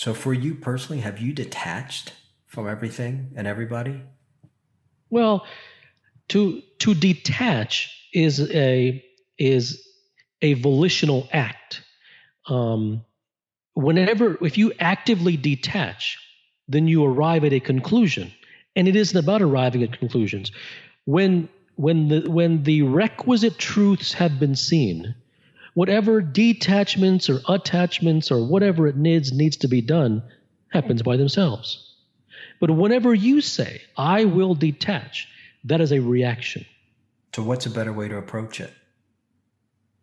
So for you personally, have you detached from everything and everybody? Well, to detach is a volitional act. Um, if you actively detach, then you arrive at a conclusion, and it isn't about arriving at conclusions. When the requisite truths have been seen, whatever detachments or attachments or whatever it needs to be done happens by themselves. But whenever you say, I will detach, that is a reaction. So what's a better way to approach it?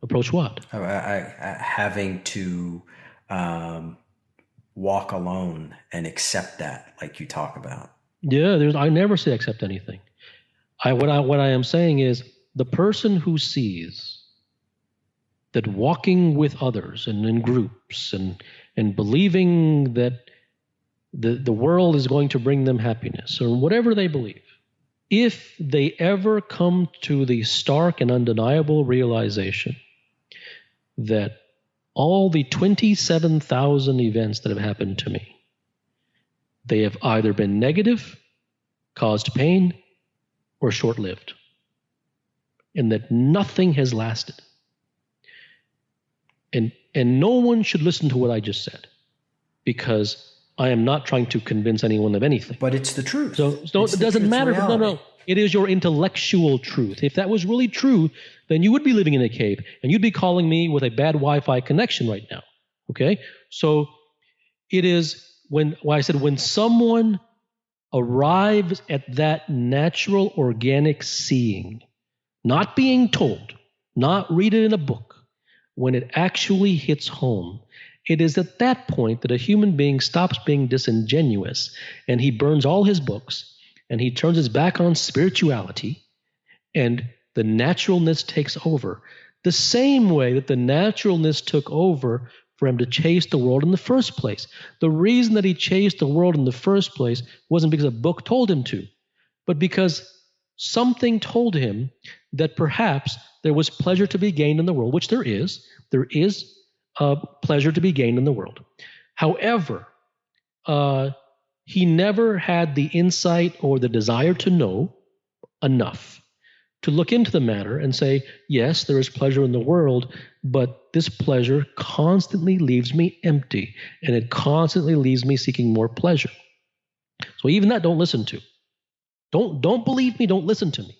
Approach what? Having to um, walk alone and accept that, like you talk about. Yeah, I never say accept anything. What I am saying is the person who sees that walking with others and in groups and believing that the world is going to bring them happiness or whatever they believe, if they ever come to the stark and undeniable realization that all the 27,000 events that have happened to me, they have either been negative, caused pain, or short-lived, and that nothing has lasted. And no one should listen to what I just said, because I am not trying to convince anyone of anything. But it's the truth. So it doesn't matter. No. It is your intellectual truth. If that was really true, then you would be living in a cave and you'd be calling me with a bad Wi-Fi connection right now. Okay? So it is when I said when someone arrives at that natural organic seeing, not being told, not read it in a book, when it actually hits home, it is at that point that a human being stops being disingenuous and he burns all his books and he turns his back on spirituality and the naturalness takes over. The same way that the naturalness took over for him to chase the world in the first place. The reason that he chased the world in the first place wasn't because a book told him to, but because something told him that perhaps there was pleasure to be gained in the world, which there is. There is pleasure to be gained in the world. However, he never had the insight or the desire to know enough to look into the matter and say, yes, there is pleasure in the world, but this pleasure constantly leaves me empty, and it constantly leaves me seeking more pleasure. So even that, don't listen to. Don't believe me, don't listen to me.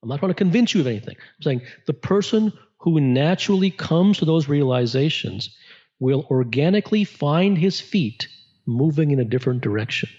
I'm not trying to convince you of anything. I'm saying the person who naturally comes to those realizations will organically find his feet moving in a different direction.